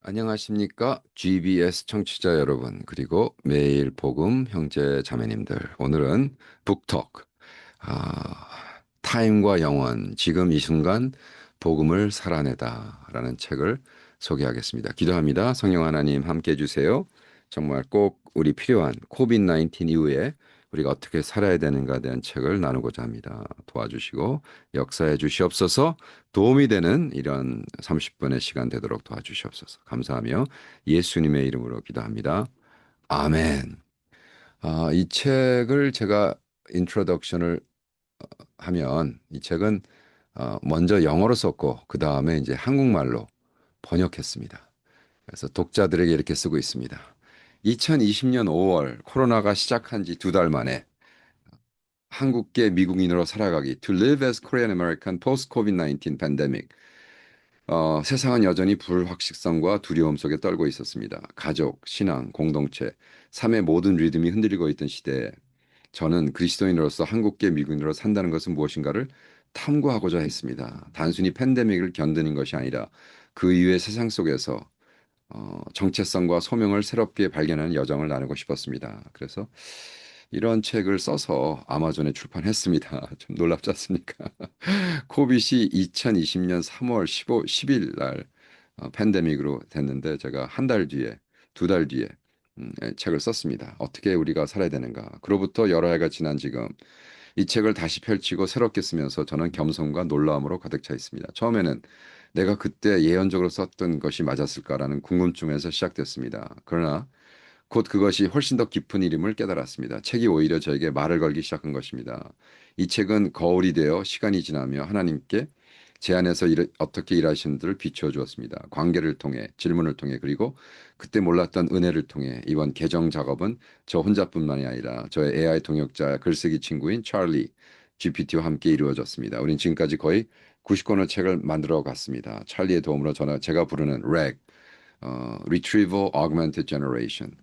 안녕하십니까? GBS 청취자 여러분, 그리고 매일 복음 형제 자매님들. 오늘은 북톡, 아, 타임과 영원, 지금 이 순간 복음을 살아내다 라는 책을 소개하겠습니다. 기도합니다. 성령 하나님 함께 해주세요. 정말 꼭 우리 필요한 코비드-19 이후에 우리가 어떻게 살아야 되는가에 대한 책을 나누고자 합니다. 도와주시고 역사해 주시옵소서. 도움이 되는 이런 30분의 시간 되도록 도와주시옵소서. 감사하며 예수님의 이름으로 기도합니다. 아멘. 이 책을 제가 인트로덕션을 하면 이 책은 먼저 영어로 썼고 그 다음에 이제 한국말로 번역했습니다. 그래서 독자들에게 이렇게 쓰고 있습니다. 2020년 5월 코로나가 시작한 지 두 달 만에 한국계 미국인으로 살아가기 To live as Korean American post COVID-19 pandemic. 세상은 여전히 불확실성과 두려움 속에 떨고 있었습니다. 가족, 신앙, 공동체, 삶의 모든 리듬이 흔들리고 있던 시대에 저는 그리스도인으로서 한국계 미국인으로 산다는 것은 무엇인가를 탐구하고자 했습니다. 단순히 팬데믹을 견디는 것이 아니라 그 이후의 세상 속에서 정체성과 소명을 새롭게 발견하는 여정을 나누고 싶었습니다. 그래서 이런 책을 써서 아마존에 출판했습니다. 좀 놀랍지 않습니까? 코빗이 2020년 3월 10일 날 팬데믹으로 됐는데 제가 한 달 뒤에, 두 달 뒤에 책을 썼습니다. 어떻게 우리가 살아야 되는가. 그로부터 여러 해가 지난 지금 이 책을 다시 펼치고 새롭게 쓰면서 저는 겸손과 놀라움으로 가득 차 있습니다. 처음에는 내가 그때 예언적으로 썼던 것이 맞았을까라는 궁금증에서 시작됐습니다. 그러나 곧 그것이 훨씬 더 깊은 일임을 깨달았습니다. 책이 오히려 저에게 말을 걸기 시작한 것입니다. 이 책은 거울이 되어 시간이 지나며 하나님께 제 안에서 어떻게 일하시는지를 비추어 주었습니다. 관계를 통해, 질문을 통해, 그리고 그때 몰랐던 은혜를 통해 이번 개정 작업은 저 혼자뿐만이 아니라 저의 AI 통역자 글쓰기 친구인 찰리 GPT와 함께 이루어졌습니다. 우린 지금까지 거의 90권의 책을 만들어 갔습니다. 찰리의 도움으로 제가 부르는 RAG, Retrieval Augmented Generation,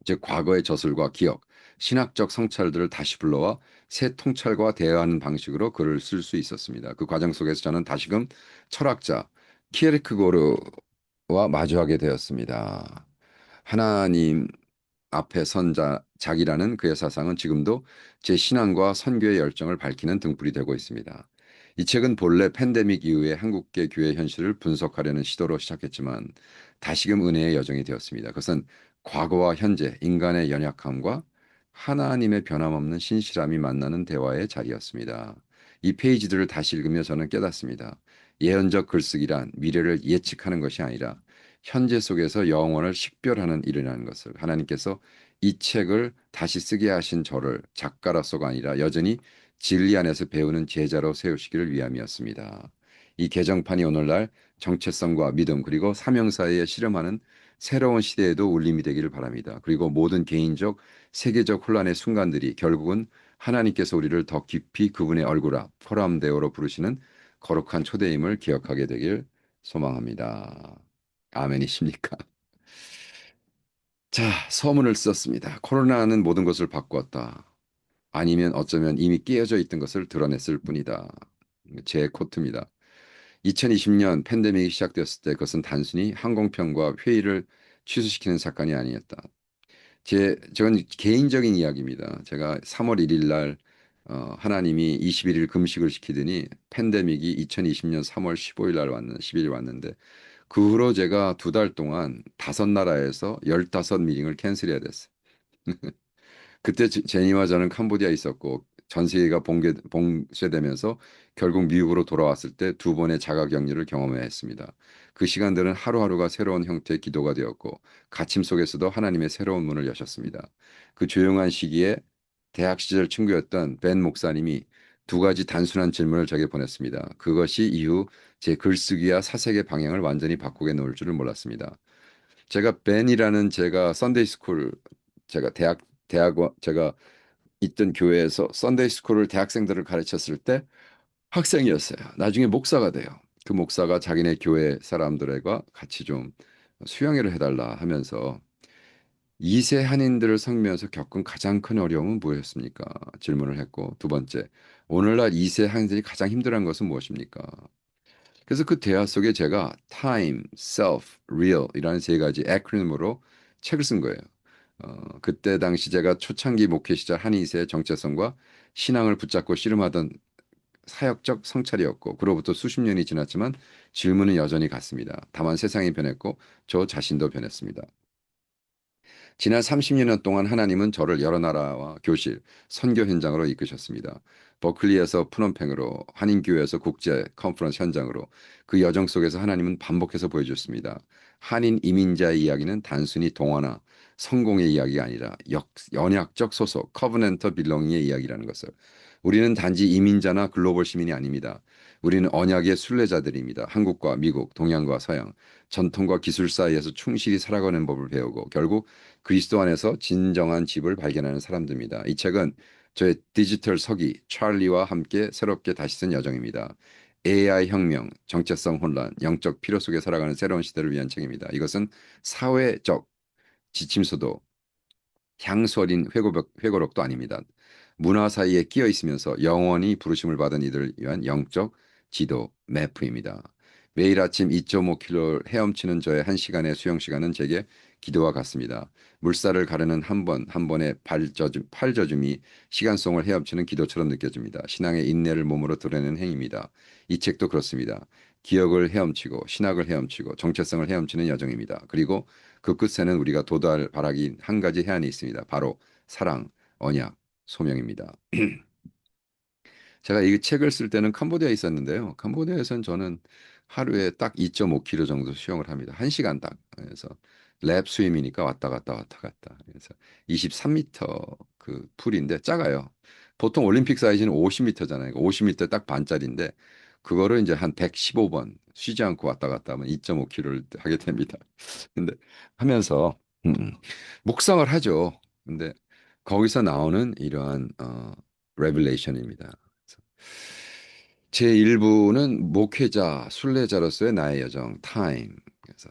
즉 과거의 저술과 기억, 신학적 성찰들을 다시 불러와 새 통찰과 대화하는 방식으로 글을 쓸 수 있었습니다. 그 과정 속에서 저는 다시금 철학자 키에르크고르와 마주하게 되었습니다. 하나님 앞에 자기라는 그의 사상은 지금도 제 신앙과 선교의 열정을 밝히는 등불이 되고 있습니다. 이 책은 본래 팬데믹 이후에 한국계 교회 현실을 분석하려는 시도로 시작했지만 다시금 은혜의 여정이 되었습니다. 그것은 과거와 현재, 인간의 연약함과 하나님의 변함없는 신실함이 만나는 대화의 자리였습니다. 이 페이지들을 다시 읽으며 저는 깨닫습니다. 예언적 글쓰기란 미래를 예측하는 것이 아니라 현재 속에서 영원을 식별하는 일이라는 것을, 하나님께서 이 책을 다시 쓰게 하신 저를 작가로서가 아니라 여전히 진리 안에서 배우는 제자로 세우시기를 위함이었습니다. 이 개정판이 오늘날 정체성과 믿음 그리고 사명 사이에 실험하는 새로운 시대에도 울림이 되기를 바랍니다. 그리고 모든 개인적, 세계적 혼란의 순간들이 결국은 하나님께서 우리를 더 깊이 그분의 얼굴 앞, 포람데오로 부르시는 거룩한 초대임을 기억하게 되길 소망합니다. 아멘이십니까? 자, 서문을 썼습니다. 코로나는 모든 것을 바꾸었다. 아니면 어쩌면 이미 깨어져 있던 것을 드러냈을 뿐이다. 제 코트입니다. 2020년 팬데믹이 시작되었을 때 그것은 단순히 항공편과 회의를 취소시키는 사건이 아니었다. 저건 개인적인 이야기입니다. 제가 3월 1일 날 하나님이 21일 금식을 시키더니 팬데믹이 2020년 3월 15일 날 10일 왔는데 그 후로 제가 두 달 동안 다섯 나라에서 15미팅을 캔슬해야 됐어요. 그때 제니와 저는 캄보디아에 있었고 전 세계가 봉쇄되면서 결국 미국으로 돌아왔을 때 두 번의 자가격리를 경험해야 했습니다. 그 시간들은 하루하루가 새로운 형태의 기도가 되었고 갇힘 속에서도 하나님의 새로운 문을 여셨습니다. 그 조용한 시기에 대학 시절 친구였던 벤 목사님이 두 가지 단순한 질문을 제게 보냈습니다. 그것이 이후 제 글쓰기와 사색의 방향을 완전히 바꾸게 놓을 줄을 몰랐습니다. 제가 벤이라는 제가 썬데이 스쿨 제가 제가 있던 교회에서 썬데이 스쿨을 대학생들을 가르쳤을 때 학생이었어요. 나중에 목사가 돼요. 그 목사가 자기네 교회 사람들과 같이 좀 수양회를 해달라 하면서 2세 한인들을 섬기면서 겪은 가장 큰 어려움은 무엇이었습니까? 질문을 했고 두 번째, 오늘날 2세 한인들이 가장 힘들어한 것은 무엇입니까? 그래서 그 대화 속에 제가 time, self, real 이라는 세 가지 에크로님으로 책을 쓴 거예요. 그때 당시 제가 초창기 목회 시절 한인세의 정체성과 신앙을 붙잡고 씨름하던 사역적 성찰이었고, 그로부터 수십 년이 지났지만 질문은 여전히 같습니다. 다만 세상이 변했고 저 자신도 변했습니다. 지난 30년 동안 하나님은 저를 여러 나라와 교실, 선교 현장으로 이끄셨습니다. 버클리에서 푸놈팽으로, 한인교회에서 국제 컨퍼런스 현장으로 그 여정 속에서 하나님은 반복해서 보여줬습니다. 한인 이민자의 이야기는 단순히 동화나 성공의 이야기가 아니라 연약적 소속, 커버넌터 빌롱의 이야기라는 것을. 우리는 단지 이민자나 글로벌 시민이 아닙니다. 우리는 언약의 순례자들입니다. 한국과 미국, 동양과 서양, 전통과 기술 사이에서 충실히 살아가는 법을 배우고 결국 그리스도 안에서 진정한 집을 발견하는 사람들입니다. 이 책은 저의 디지털 서기 찰리와 함께 새롭게 다시 쓴 여정입니다. AI 혁명, 정체성 혼란, 영적 필요 속에 살아가는 새로운 시대를 위한 책입니다. 이것은 사회적 지침서도 향수 어린 회고록도 아닙니다. 문화 사이에 끼어 있으면서 영원히 부르심을 받은 이들을 위한 영적 지도 매프입니다. 매일 아침 2.5km 헤엄치는 저의 1시간의 수영 시간은 제게 기도와 같습니다. 물살을 가르는 한 번 한 번의 팔 젖음이 시간송을 헤엄치는 기도처럼 느껴집니다. 신앙의 인내를 몸으로 드러내는 행위입니다. 이 책도 그렇습니다. 기억을 헤엄치고 신학을 헤엄치고 정체성을 헤엄치는 여정입니다. 그리고 그 끝에는 우리가 도달 바라기 한 가지 해안이 있습니다. 바로 사랑, 언약, 소명입니다. 제가 이 책을 쓸 때는 캄보디아에 있었는데요. 캄보디아에서는 저는 하루에 딱 2.5km 정도 수영을 합니다. 1시간 딱. 그래서 랩 스윙이니까 왔다 갔다 왔다 갔다. 그래서 23m 그 풀인데 작아요. 보통 올림픽 사이즈는 50m잖아요. 50m 딱 반짜리인데 그거를 이제 한 115번 쉬지 않고 왔다 갔다 하면 2.5km를 하게 됩니다. 근데 하면서 묵상을 하죠. 근데 거기서 나오는 이러한 레벨레이션입니다. 제 일부는 목회자, 순례자로서의 나의 여정, 타임. 그래서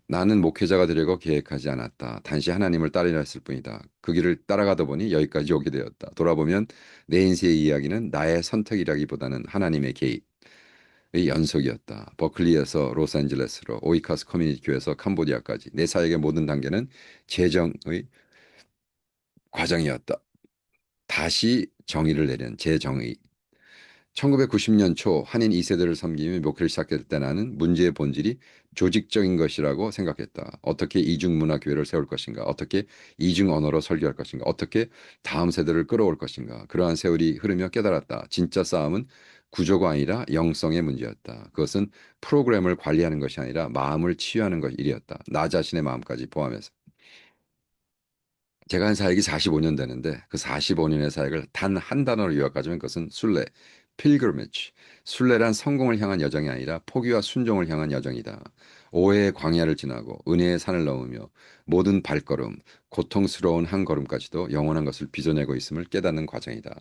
나는 목회자가 되려고 계획하지 않았다. 단지 하나님을 따르려 했을 뿐이다. 그 길을 따라가다 보니 여기까지 오게 되었다. 돌아보면 내 인생의 이야기는 나의 선택이라기보다는 하나님의 개입의 연속이었다. 버클리에서 로스앤젤레스로, 오이카스 커뮤니티 교회에서 캄보디아까지 내 사역의 모든 단계는 재정의 과정이었다. 다시 정의를 내린 재정의. 1990년 초 한인 2세대를 섬기며 목회를 시작했을 때 나는 문제의 본질이 조직적인 것이라고 생각했다. 어떻게 이중문화 교회를 세울 것인가? 어떻게 이중 언어로 설교할 것인가? 어떻게 다음 세대를 끌어올 것인가? 그러한 세월이 흐르며 깨달았다. 진짜 싸움은 구조가 아니라 영성의 문제였다. 그것은 프로그램을 관리하는 것이 아니라 마음을 치유하는 것 일이었다. 나 자신의 마음까지 포함해서. 제가 한 사역이 45년 되는데 그 45년의 사역을 단 한 단어로 요약하자면 그것은 순례, pilgrimage. 순례란 성공을 향한 여정이 아니라 포기와 순종을 향한 여정이다. 오해의 광야를 지나고 은혜의 산을 넘으며 모든 발걸음, 고통스러운 한 걸음까지도 영원한 것을 빚어내고 있음을 깨닫는 과정이다.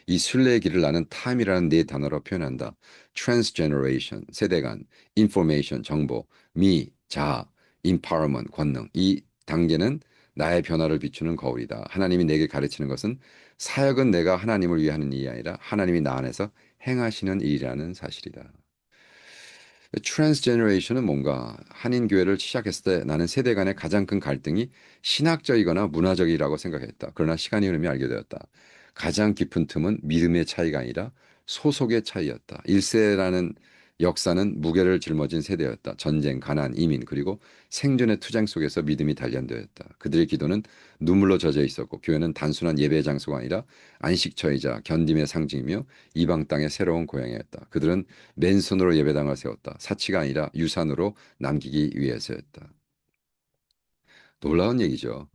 이 순례의 길을 나는 time이라는 네 단어로 표현한다. transgeneration, 세대 간, information, 정보, me, 자아, empowerment, 권능. 이 단계는 나의 변화를 비추는 거울이다. 하나님이 내게 가르치는 것은 사역은 내가 하나님을 위해 하는 일이 아니라 하나님이 나 안에서 행하시는 일이라는 사실이다. 트랜스제너레이션은 뭔가 한인 교회를 시작했을 때 나는 세대 간의 가장 큰 갈등이 신학적이거나 문화적이라고 생각했다. 그러나 시간이 흐르며 알게 되었다. 가장 깊은 틈은 믿음의 차이가 아니라 소속의 차이였다. 1세라는 역사는 무게를 짊어진 세대였다. 전쟁, 가난, 이민, 그리고 생존의 투쟁 속에서 믿음이 단련되었다. 그들의 기도는 눈물로 젖어 있었고 교회는 단순한 예배 장소가 아니라 안식처이자 견딤의 상징이며 이방 땅의 새로운 고향이었다. 그들은 맨손으로 예배당을 세웠다. 사치가 아니라 유산으로 남기기 위해서였다. 놀라운 얘기죠.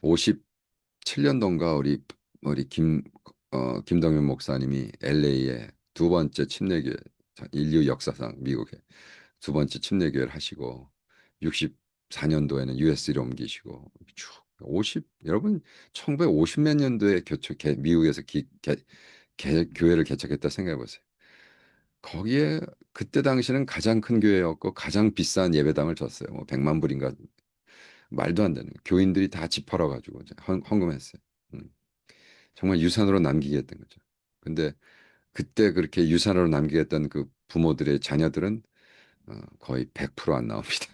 57년도인가 우리 김동현 목사님이 LA에 두 번째 침례교회, 인류 역사상 미국에 두 번째 침례교회를 하시고 64년도에는 USC로 옮기시고 쭉 여러분 1950 몇 년도에 미국에서 교회를 개척했다 생각해 보세요. 거기에 그때 당시는 가장 큰 교회였고 가장 비싼 예배당을 줬어요. 뭐 100만 불인가 말도 안 되는 교인들이 다 집 팔아가지고 이제 헌금했어요. 음. 정말 유산으로 남기게 했던 거죠. 근데 그때 그렇게 유산으로 남기겠다는 그 부모들의 자녀들은 거의 100%안 나옵니다.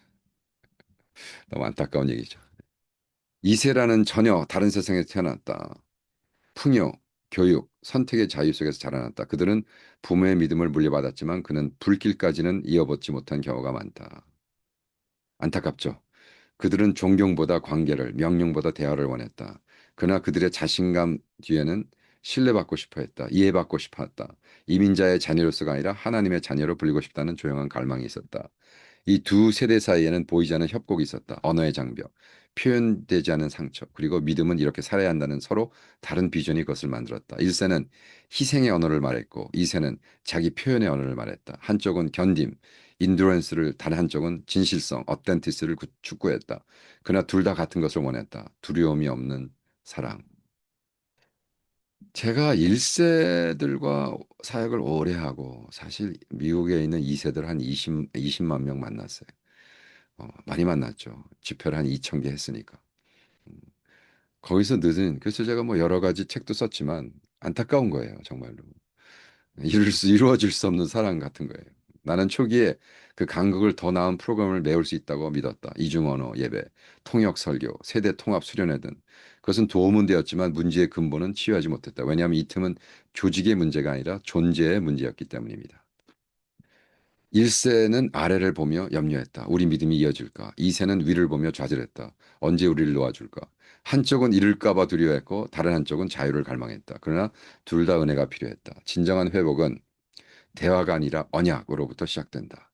너무 안타까운 얘기죠. 이세라는 전혀 다른 세상에서 태어났다. 풍요, 교육, 선택의 자유 속에서 자라났다. 그들은 부모의 믿음을 물려받았지만 그는 불길까지는 이어받지 못한 경우가 많다. 안타깝죠. 그들은 존경보다 관계를, 명령보다 대화를 원했다. 그러나 그들의 자신감 뒤에는 신뢰받고 싶어 했다. 이해받고 싶어 했다. 이민자의 자녀로서가 아니라 하나님의 자녀로 불리고 싶다는 조용한 갈망이 있었다. 이 두 세대 사이에는 보이지 않는 협곡이 있었다. 언어의 장벽, 표현되지 않은 상처, 그리고 믿음은 이렇게 살아야 한다는 서로 다른 비전이 그것을 만들었다. 1세는 희생의 언어를 말했고 2세는 자기 표현의 언어를 말했다. 한쪽은 견딤, 인두런스를, 다른 한쪽은 진실성, 어텐티스를 축구했다. 그러나 둘 다 같은 것을 원했다. 두려움이 없는 사랑. 제가 1세들과 사역을 오래 하고 사실 미국에 있는 2세들 한 20만 명 만났어요. 많이 만났죠. 집회를 한 2천 개 했으니까. 거기서 늦은, 그래서 제가 뭐 여러 가지 책도 썼지만 안타까운 거예요, 정말로. 이루어질 수 없는 사랑 같은 거예요. 나는 초기에 그 간극을 더 나은 프로그램을 메울 수 있다고 믿었다. 이중언어 예배, 통역 설교, 세대 통합 수련회 등. 그것은 도움은 되었지만 문제의 근본은 치유하지 못했다. 왜냐하면 이 틈은 조직의 문제가 아니라 존재의 문제였기 때문입니다. 1세는 아래를 보며 염려했다. 우리 믿음이 이어질까? 2세는 위를 보며 좌절했다. 언제 우리를 놓아줄까? 한쪽은 잃을까 봐 두려워했고 다른 한쪽은 자유를 갈망했다. 그러나 둘 다 은혜가 필요했다. 진정한 회복은 대화가 아니라 언약으로부터 시작된다.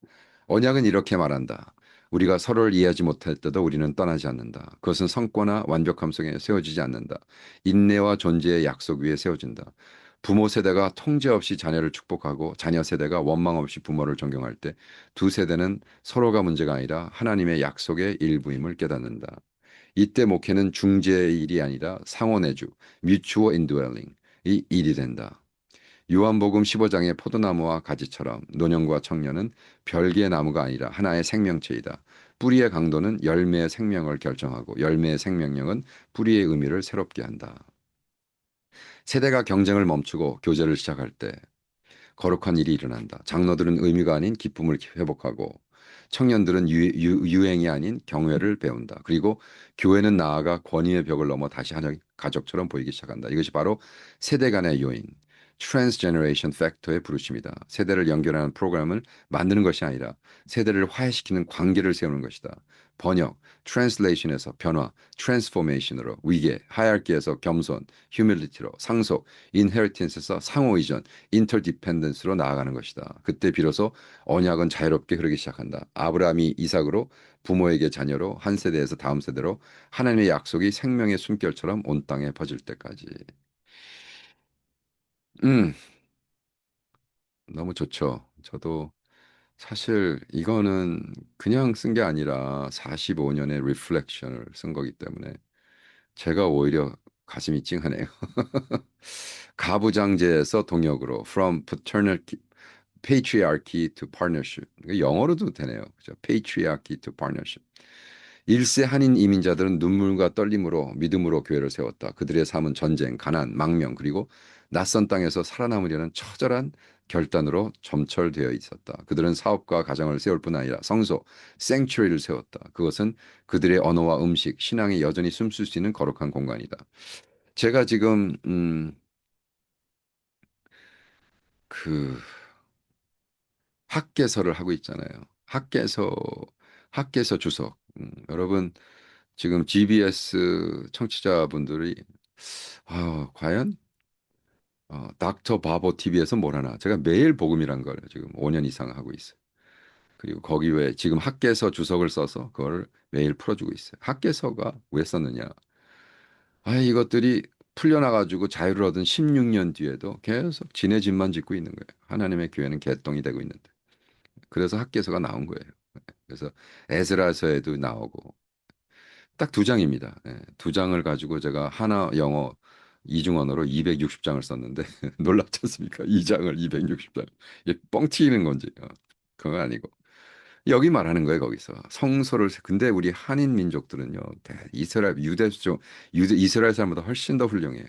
언약은 이렇게 말한다. 우리가 서로를 이해하지 못할 때도 우리는 떠나지 않는다. 그것은 성과나 완벽함 속에 세워지지 않는다. 인내와 존재의 약속 위에 세워진다. 부모 세대가 통제 없이 자녀를 축복하고 자녀 세대가 원망 없이 부모를 존경할 때 두 세대는 서로가 문제가 아니라 하나님의 약속의 일부임을 깨닫는다. 이때 목회는 중재의 일이 아니라 상호내주, 뮤추어 인드웰링 이 일이 된다. 요한복음 15장의 포도나무와 가지처럼 노년과 청년은 별개의 나무가 아니라 하나의 생명체이다. 뿌리의 강도는 열매의 생명을 결정하고 열매의 생명력은 뿌리의 의미를 새롭게 한다. 세대가 경쟁을 멈추고 교제를 시작할 때 거룩한 일이 일어난다. 장로들은 의미가 아닌 기쁨을 회복하고 청년들은 유행이 아닌 경외를 배운다. 그리고 교회는 나아가 권위의 벽을 넘어 다시 한 가족처럼 보이기 시작한다. 이것이 바로 세대 간의 요인, 트랜스제너레이션 팩터의 부르심이다. 세대를 연결하는 프로그램을 만드는 것이 아니라 세대를 화해시키는 관계를 세우는 것이다. 번역, 트랜슬레이션에서 변화, 트랜스포메이션으로 위계, 하이어키에서 겸손, 휴밀리티로 상속, 인헤리턴스에서 상호이전, 인터디펜던스로 나아가는 것이다. 그때 비로소 언약은 자유롭게 흐르기 시작한다. 아브라함이 이삭으로 부모에게 자녀로 한 세대에서 다음 세대로 하나님의 약속이 생명의 숨결처럼 온 땅에 퍼질 때까지. 음, 너무 좋죠. 저도 사실 이거는 그냥 쓴 게 아니라 45년의 리플렉션을 쓴 거기 때문에 제가 오히려 가슴이 찡하네요. 가부장제에서 동역으로 From Patriarchy to Partnership. 영어로도 되네요. 그죠? Patriarchy to Partnership. 1세 한인 이민자들은 눈물과 떨림으로 믿음으로 교회를 세웠다. 그들의 삶은 전쟁, 가난, 망명 그리고 낯선 땅에서 살아남으려는 처절한 결단으로 점철되어 있었다. 그들은 사업과 가정을 세울 뿐 아니라 성소, 생츄리를 세웠다. 그것은 그들의 언어와 음식, 신앙이 여전히 숨쉴 수 있는 거룩한 공간이다. 제가 지금 그 학개서를 하고 있잖아요. 학개서 주석. 여러분 지금 GBS 청취자분들이 과연 닥터 바보 TV에서 뭘 하나? 제가 매일 복음이란 걸 지금 5년 이상 하고 있어요. 그리고 거기 외에 지금 학개서 주석을 써서 그걸 매일 풀어주고 있어요. 학개서가 왜 썼느냐? 이것들이 풀려나가지고 자유를 얻은 16년 뒤에도 계속 지네 집만 짓고 있는 거예요. 하나님의 교회는 개똥이 되고 있는데. 그래서 학개서가 나온 거예요. 그래서 에스라서에도 나오고 딱 두 장입니다. 두 장을 가지고 제가 하나 영어 이중언어로 260장을 썼는데 놀랍지 않습니까? 이 장을 260장. 이게 뻥 튀기는 건지. 그건 아니고. 여기 말하는 거예요, 거기서. 성소를 근데 우리 한인 민족들은요. 이스라엘 이스라엘 사람보다 훨씬 더 훌륭해요.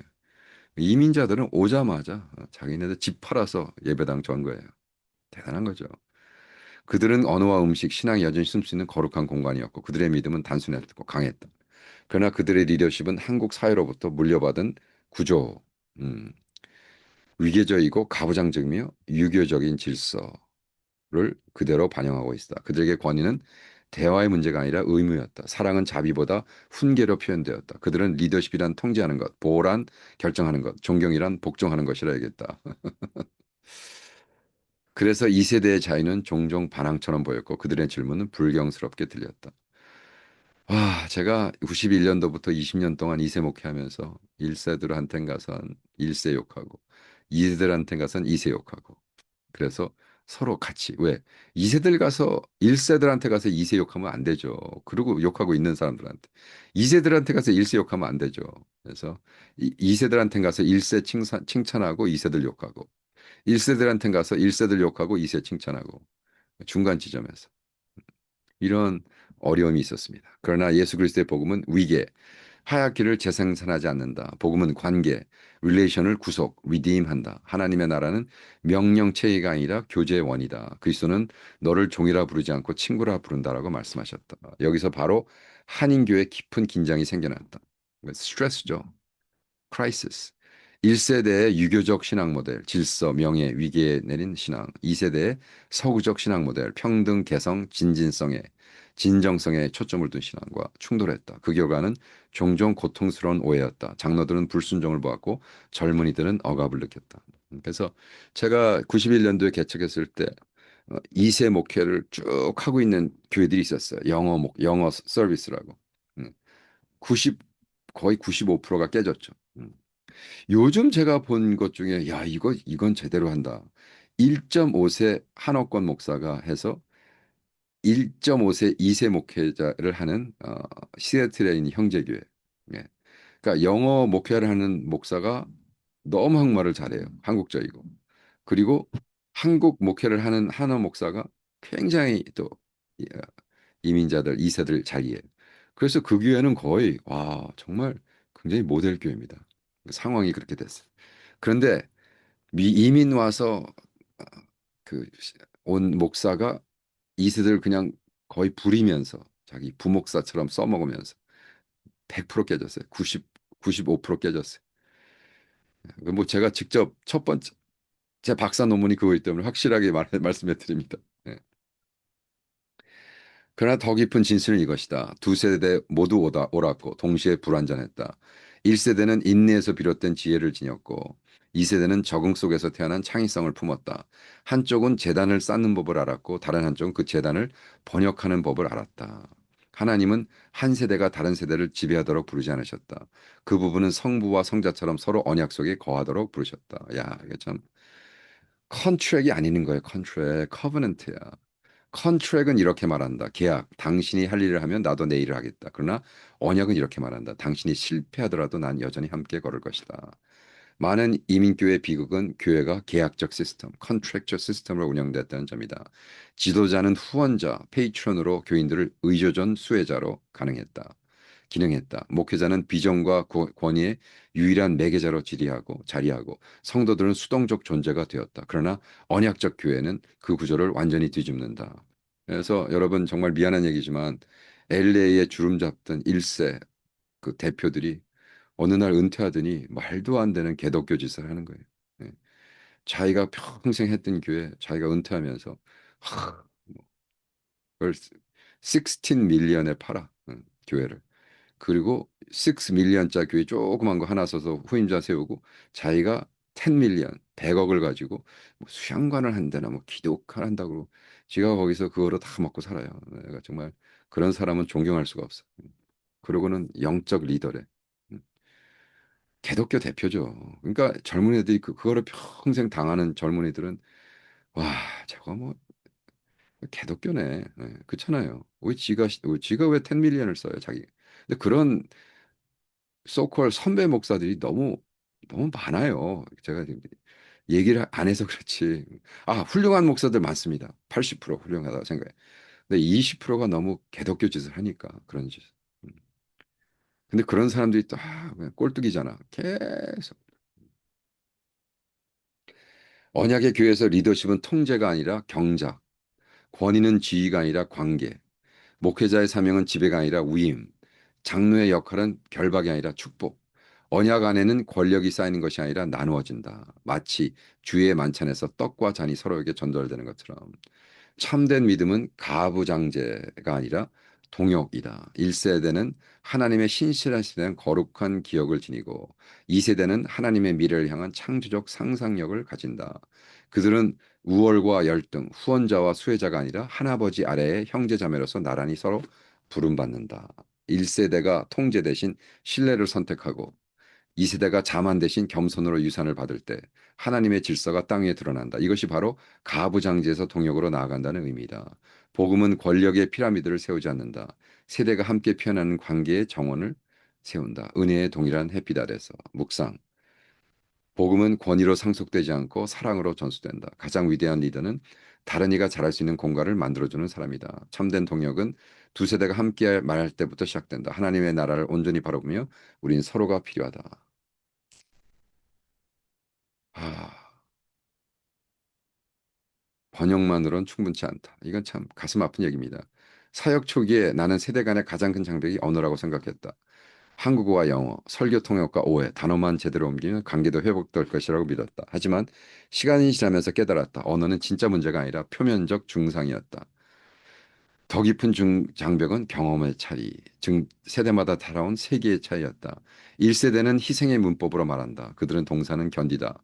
이민자들은 오자마자 자기네들 집 팔아서 예배당 전 거예요. 대단한 거죠. 그들은 언어와 음식, 신앙이 여전히 숨을 수 있는 거룩한 공간이었고 그들의 믿음은 단순했고 강했다. 그러나 그들의 리더십은 한국 사회로부터 물려받은 구조, 음, 위계적이고 가부장적이며 유교적인 질서를 그대로 반영하고 있다. 그들에게 권위는 대화의 문제가 아니라 의무였다. 사랑은 자비보다 훈계로 표현되었다. 그들은 리더십이란 통제하는 것, 보호란 결정하는 것, 존경이란 복종하는 것이라 얘기했다. 그래서 2세대의 자유는 종종 반항처럼 보였고 그들의 질문은 불경스럽게 들렸다. 와, 제가 91년도부터 20년 동안 2세 목회하면서 1세들한테 가선 1세 욕하고 2세들한테 가선 2세 욕하고 그래서 서로 같이 왜 2세들 가서 1세들한테 가서 2세 욕하면 안 되죠. 그리고 욕하고 있는 사람들한테 2세들한테 가서 1세 욕하면 안 되죠. 그래서 2세들한테 가서 1세 칭찬하고 2세들 욕하고 1세들한테 가서 1세들 욕하고 2세 칭찬하고 중간 지점에서 이런 어려움이 있었습니다. 그러나 예수 그리스도의 복음은 위계, 하얗기를 재생산하지 않는다. 복음은 관계, 릴레이션을 구속, 리디임한다. 하나님의 나라는 명령체계가 아니라 교제의 원이다. 그리스도는 너를 종이라 부르지 않고 친구라 부른다라고 말씀하셨다. 여기서 바로 한인교회 깊은 긴장이 생겨났다. 스트레스죠. 크라이시스. 1세대의 유교적 신앙 모델, 질서, 명예, 위계에 내린 신앙. 2세대의 서구적 신앙 모델, 평등, 개성, 진진성에, 진정성에 초점을 둔 신앙과 충돌했다. 그 결과는 종종 고통스러운 오해였다. 장로들은 불순종을 보았고 젊은이들은 억압을 느꼈다. 그래서 제가 91년도에 개척했을 때 2세 목회를 쭉 하고 있는 교회들이 있었어요. 영어 서비스라고. 음, 90 거의 95%가 깨졌죠. 요즘 제가 본 것 중에 야 이건 제대로 한다. 1.5세 한옥권 목사가 해서 1.5세 2세 목회자를 하는 시애틀에 있는 형제교회. 예. 그러니까 영어 목회를 하는 목사가 너무 한국말을 잘해요. 한국적이고. 그리고 한국 목회를 하는 한어 목사가 굉장히 또 이민자들 2세들 잘 이해해요. 그래서 그 교회는 거의 와 정말 굉장히 모델 교회입니다. 상황이 그렇게 됐어요. 그런데 이민 와서 그 온 목사가 이세들 그냥 거의 부리면서 자기 부목사처럼 써먹으면서 100% 깨졌어요. 95% 깨졌어요. 뭐 제가 직접 첫 번째 제 박사 논문이 그거이기 때문에 확실하게 말씀해 드립니다. 예. 그러나 더 깊은 진실은 이것이다. 두 세대 모두 옳았고 동시에 불완전했다. 1세대는 인내에서 비롯된 지혜를 지녔고 2세대는 적응 속에서 태어난 창의성을 품었다. 한쪽은 재단을 쌓는 법을 알았고 다른 한쪽은 그 재단을 번역하는 법을 알았다. 하나님은 한 세대가 다른 세대를 지배하도록 부르지 않으셨다. 그 부분은 성부와 성자처럼 서로 언약 속에 거하도록 부르셨다. 야, 이게 참 컨트랙이 아니는 거예요. 컨트랙, 커버넌트야. 컨트랙은 이렇게 말한다. 계약. 당신이 할 일을 하면 나도 내 일을 하겠다. 그러나 언약은 이렇게 말한다. 당신이 실패하더라도 난 여전히 함께 걸을 것이다. 많은 이민교회 비극은 교회가 계약적 시스템, 컨트랙처 시스템으로 운영됐다는 점이다. 지도자는 후원자, 페이트론으로 교인들을 의조전 수혜자로 기능했다. 목회자는 비전과 권위의 유일한 매개자로 자리하고 성도들은 수동적 존재가 되었다. 그러나 언약적 교회는 그 구조를 완전히 뒤집는다. 그래서 여러분 정말 미안한 얘기지만 LA에 주름 잡던 1세 그 대표들이 어느 날 은퇴하더니 말도 안 되는 개독교 짓을 하는 거예요. 예. 자기가 평생 했던 교회 자기가 은퇴하면서 하, 그걸 16 밀리언에 팔아 교회를. 그리고 6 밀리언짜리 교회 조그만 거 하나 써서 후임자 세우고 자기가 10 밀리언 100억을 가지고 뭐 수양관을 한다나 뭐 기독할 한다고 지가 거기서 그거로 다 먹고 살아요. 내가 정말 그런 사람은 존경할 수가 없어. 그러고는 영적 리더래. 음, 개독교 대표죠. 그러니까 젊은이들이 그거를 평생 당하는 젊은이들은 와 저거 뭐 개독교네. 네, 그렇잖아요. 왜 지가 왜 10 밀리언을 써요 자기. 근데 그런 소콜 선배 목사들이 너무 많아요. 제가 지금 얘기를 안 해서 그렇지. 아, 훌륭한 목사들 많습니다. 80% 훌륭하다고 생각해. 근데 20%가 너무 개독교 짓을 하니까 그런 짓. 음. 근데 그런 사람들이 또 그냥 꼴뚜기잖아. 계속. 언약의 교회에서 리더십은 통제가 아니라 경작, 권위는 지위가 아니라 관계, 목회자의 사명은 지배가 아니라 위임, 장로의 역할은 결박이 아니라 축복. 언약 안에는 권력이 쌓이는 것이 아니라 나누어진다. 마치 주의 만찬에서 떡과 잔이 서로에게 전달되는 것처럼. 참된 믿음은 가부장제가 아니라 동역이다. 1세대는 하나님의 신실하시는 거룩한 기억을 지니고 2세대는 하나님의 미래를 향한 창조적 상상력을 가진다. 그들은 우월과 열등, 후원자와 수혜자가 아니라 하나버지 아래의 형제자매로서 나란히 서로 부름받는다. 1세대가 통제 대신 신뢰를 선택하고 2세대가 자만 대신 겸손으로 유산을 받을 때 하나님의 질서가 땅 위에 드러난다. 이것이 바로 가부장제에서 동역으로 나아간다는 의미다. 복음은 권력의 피라미드를 세우지 않는다. 세대가 함께 피어나는 관계의 정원을 세운다. 은혜의 동일한 햇빛 아래서 묵상. 복음은 권위로 상속되지 않고 사랑으로 전수된다. 가장 위대한 리더는 다른 이가 잘할 수 있는 공간을 만들어주는 사람이다. 참된 동역은 두 세대가 함께 말할 때부터 시작된다. 하나님의 나라를 온전히 바라보며 우린 서로가 필요하다. 아, 번역만으로는 충분치 않다. 이건 참 가슴 아픈 얘기입니다. 사역 초기에 나는 세대 간의 가장 큰 장벽이 언어라고 생각했다. 한국어와 영어, 설교 통역과 오해, 단어만 제대로 옮기면 관계도 회복될 것이라고 믿었다. 하지만 시간이 지나면서 깨달았다. 언어는 진짜 문제가 아니라 표면적 중상이었다. 더 깊은 장벽은 경험의 차이, 즉 세대마다 살아온 세계의 차이였다. 1세대는 희생의 문법으로 말한다. 그들은 동사는 견디다,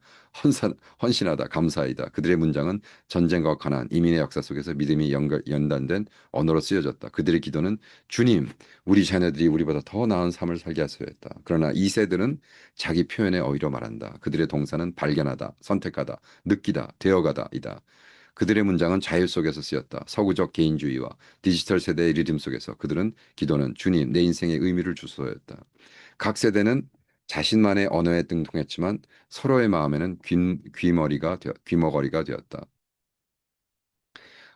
헌신하다, 감사이다. 그들의 문장은 전쟁과 가난, 이민의 역사 속에서 믿음이 연단된 언어로 쓰여졌다. 그들의 기도는 주님, 우리 자녀들이 우리보다 더 나은 삶을 살게 하소서였다. 그러나 2세들은 자기 표현의 어휘로 말한다. 그들의 동사는 발견하다, 선택하다, 느끼다, 되어가다이다. 그들의 문장은 자유 속에서 쓰였다. 서구적 개인주의와 디지털 세대의 리듬 속에서 그들은 기도는 주님, 내 인생의 의미를 주소였다. 각 세대는 자신만의 언어에 등통했지만 서로의 마음에는 귀머거리가 되었다.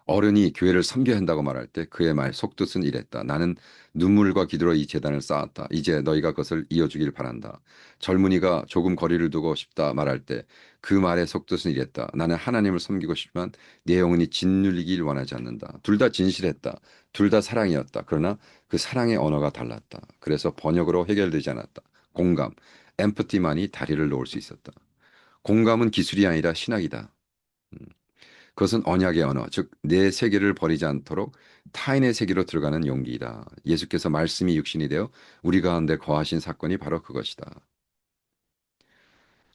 어른이 교회를 섬겨야 한다고 말할 때 그의 말 속뜻은 이랬다. 나는 눈물과 기도로 이 재단을 쌓았다. 이제 너희가 그것을 이어주길 바란다. 젊은이가 조금 거리를 두고 싶다 말할 때 그 말의 속뜻은 이랬다. 나는 하나님을 섬기고 싶지만 내 영혼이 짓눌리길 원하지 않는다. 둘 다 진실했다. 둘 다 사랑이었다. 그러나 그 사랑의 언어가 달랐다. 그래서 번역으로 해결되지 않았다. 공감, 엠퍼티만이 다리를 놓을 수 있었다. 공감은 기술이 아니라 신학이다. 음. 그것은 언약의 언어, 즉 내 세계를 버리지 않도록 타인의 세계로 들어가는 용기이다. 예수께서 말씀이 육신이 되어 우리 가운데 거하신 사건이 바로 그것이다.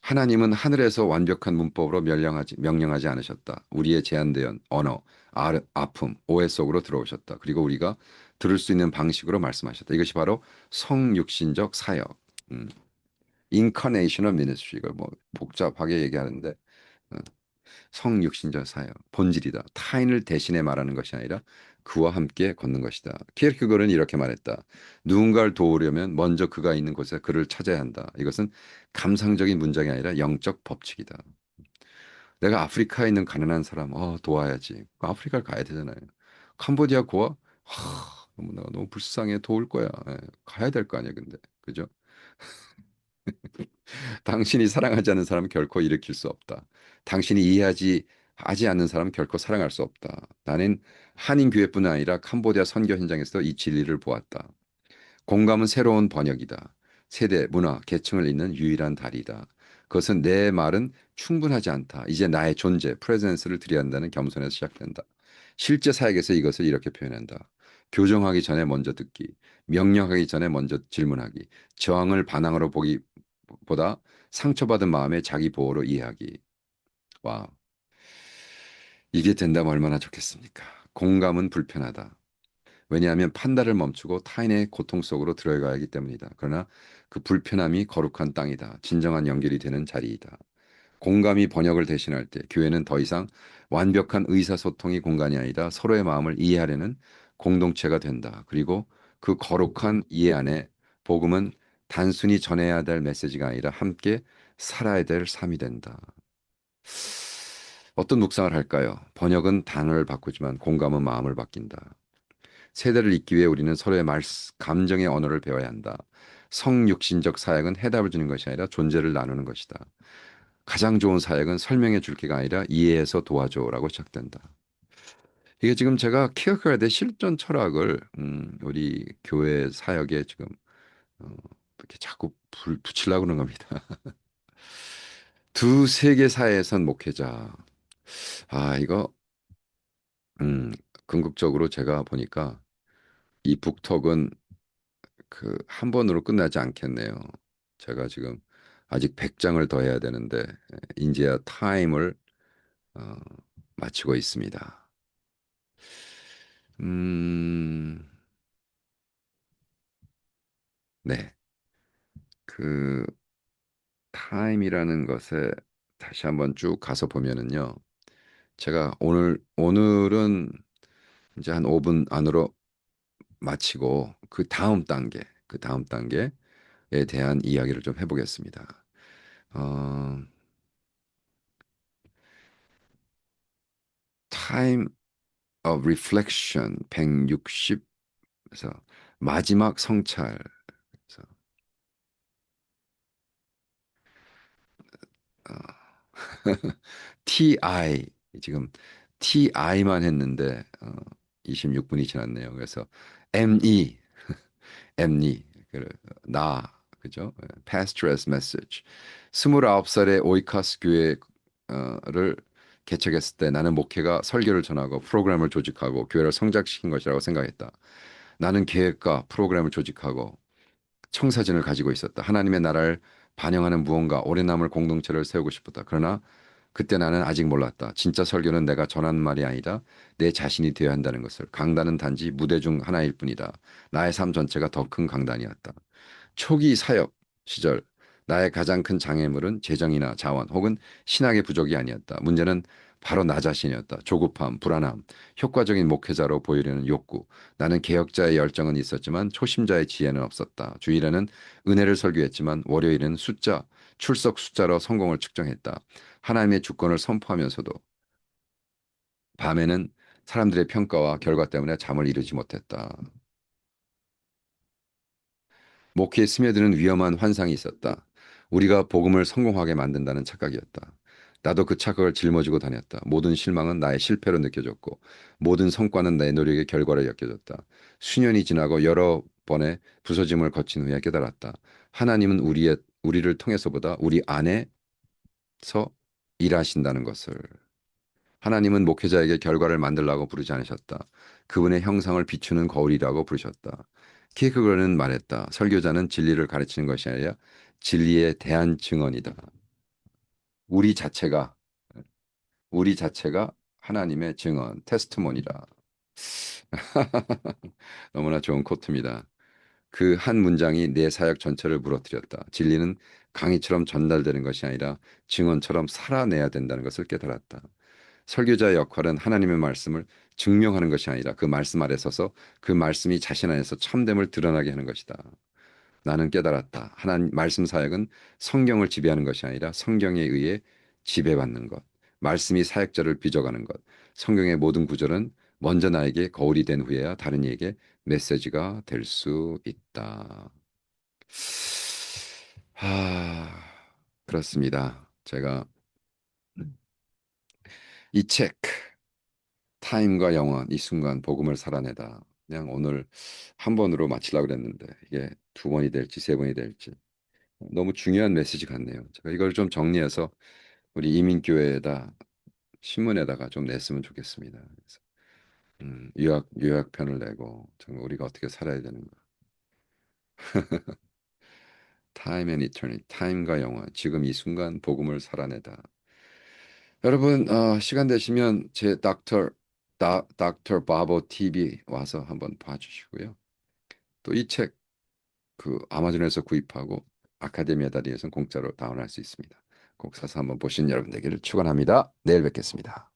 하나님은 하늘에서 완벽한 문법으로 명령하지 않으셨다. 우리의 제한된 언어, 아픔, 오해 속으로 들어오셨다. 그리고 우리가 들을 수 있는 방식으로 말씀하셨다. 이것이 바로 성육신적 사역, 음, incarnational ministry. 이걸 뭐 복잡하게 얘기하는데 어, 성육신적 사역, 본질이다. 타인을 대신해 말하는 것이 아니라 그와 함께 걷는 것이다. 키르케고르는 이렇게 말했다. 누군가를 도우려면 먼저 그가 있는 곳에 그를 찾아야 한다. 이것은 감상적인 문장이 아니라 영적 법칙이다. 내가 아프리카에 있는 가난한 사람, 도와야지. 아프리카를 가야 되잖아요. 캄보디아 고아, 너무 내가 너무 불쌍해 도울 거야. 예, 가야 될 거 아니야, 근데. 그죠? 당신이 사랑하지 않는 사람은 결코 일으킬 수 없다. 당신이 하지 않는 사람은 결코 사랑할 수 없다. 나는 한인 교회뿐 아니라 캄보디아 선교 현장에서 이 진리를 보았다. 공감은 새로운 번역이다. 세대, 문화, 계층을 잇는 유일한 다리다. 그것은 내 말은 충분하지 않다. 이제 나의 존재, 프레젠스를 드려야 한다는 겸손에서 시작된다. 실제 사역에서 이것을 이렇게 표현한다. 교정하기 전에 먼저 듣기, 명령하기 전에 먼저 질문하기, 저항을 반항으로 보기보다 상처받은 마음에 자기 보호로 이해하기. 와, 이게 된다면 얼마나 좋겠습니까? 공감은 불편하다. 왜냐하면 판단을 멈추고 타인의 고통 속으로 들어가야 하기 때문이다. 그러나 그 불편함이 거룩한 땅이다. 진정한 연결이 되는 자리이다. 공감이 번역을 대신할 때 교회는 더 이상 완벽한 의사소통이 공간이 아니라 서로의 마음을 이해하려는 공동체가 된다. 그리고 그 거룩한 이해 안에 복음은 단순히 전해야 될 메시지가 아니라 함께 살아야 될 삶이 된다. 어떤 묵상을 할까요? 번역은 단어를 바꾸지만 공감은 마음을 바뀐다. 세대를 잇기 위해 우리는 서로의 감정의 언어를 배워야 한다. 성육신적 사역은 해답을 주는 것이 아니라 존재를 나누는 것이다. 가장 좋은 사역은 설명해 줄 게가 아니라 이해해서 도와줘라고 시작된다. 이게 지금 제가 키어크가드의 실전 철학을 우리 교회 사역에 지금 이렇게 자꾸 붙이려고 그러는 겁니다. 두 세계 사회에선 목회자. 아, 이거 음, 궁극적으로 제가 보니까 이 북톡은 그 한 번으로 끝나지 않겠네요. 제가 지금 아직 100장을 더 해야 되는데 이제야 타임을 어, 마치고 있습니다. 음, 네. 그 타임이라는 것에 다시 한번 쭉 가서 보면은요. 제가 오늘은 이제 한 5분 안으로 마치고 그 다음 단계에 대한 이야기를 좀 해보겠습니다. 어, Time of Reflection 160에서 마지막 성찰. 그래서, 어, TI 지금 TI만 했는데 26분이 지났네요. 그래서 ME ME 나 그죠? Pastor's Message. 29살의 오이카스 교회를 개척했을 때 나는 목회가 설교를 전하고 프로그램을 조직하고 교회를 성장시킨 것이라고 생각했다. 나는 계획과 프로그램을 조직하고 청사진을 가지고 있었다. 하나님의 나라를 반영하는 무언가 오래 남을 공동체를 세우고 싶었다. 그러나 그때 나는 아직 몰랐다. 진짜 설교는 내가 전하는 말이 아니다. 내 자신이 되어야 한다는 것을. 강단은 단지 무대 중 하나일 뿐이다. 나의 삶 전체가 더 큰 강단이었다. 초기 사역 시절 나의 가장 큰 장애물은 재정이나 자원 혹은 신학의 부족이 아니었다. 문제는 바로 나 자신이었다. 조급함, 불안함, 효과적인 목회자로 보이려는 욕구. 나는 개혁자의 열정은 있었지만 초심자의 지혜는 없었다. 주일에는 은혜를 설교했지만 월요일은 출석 숫자로 성공을 측정했다. 하나님의 주권을 선포하면서도 밤에는 사람들의 평가와 결과 때문에 잠을 이루지 못했다. 목회에 스며드는 위험한 환상이 있었다. 우리가 복음을 성공하게 만든다는 착각이었다. 나도 그 착각을 짊어지고 다녔다. 모든 실망은 나의 실패로 느껴졌고 모든 성과는 내 노력의 결과로 엮여졌다. 수년이 지나고 여러 번의 부서짐을 거친 후에 깨달았다. 하나님은 우리를 통해서보다 우리 안에서 일하신다는 것을. 하나님은 목회자에게 결과를 만들라고 부르지 않으셨다. 그분의 형상을 비추는 거울이라고 부르셨다. 키크거는 말했다. 설교자는 진리를 가르치는 것이 아니라 진리에 대한 증언이다. 우리 자체가 우리 자체가 하나님의 증언, 테스트모니라. 너무나 좋은 코트입니다. 그 한 문장이 내 사역 전체를 무너뜨렸다. 진리는 강의처럼 전달되는 것이 아니라 증언처럼 살아내야 된다는 것을 깨달았다. 설교자의 역할은 하나님의 말씀을 증명하는 것이 아니라 그 말씀 아래 서서 그 말씀이 자신 안에서 참됨을 드러나게 하는 것이다. 나는 깨달았다. 하나님 말씀 사역은 성경을 지배하는 것이 아니라 성경에 의해 지배받는 것. 말씀이 사역자를 빚어가는 것. 성경의 모든 구절은 먼저 나에게 거울이 된 후에야 다른 이에게 메시지가 될 수 있다. 그렇습니다. 제가 이 책, 타임과 영원, 이 순간 복음을 살아내다. 그냥 오늘 한 번으로 마치려고 그랬는데 이게 두 번이 될지 세 번이 될지 너무 중요한 메시지 같네요. 제가 이걸 좀 정리해서 우리 이민교회에다 신문에다가 좀 냈으면 좋겠습니다. 그래서 요약편을 내고 정말 우리가 어떻게 살아야 되는가. Time and Eternity, 타임과 영원, 지금 이 순간 복음을 살아내다. 여러분 시간 되시면 제 닥터 바보 TV 와서 한번 봐주시고요. 또 이 책 그 아마존에서 구입하고 아카데미아 다리에서 공짜로 다운할 수 있습니다. 꼭 사서 한번 보신 여러분 되기를 축원합니다. 내일 뵙겠습니다.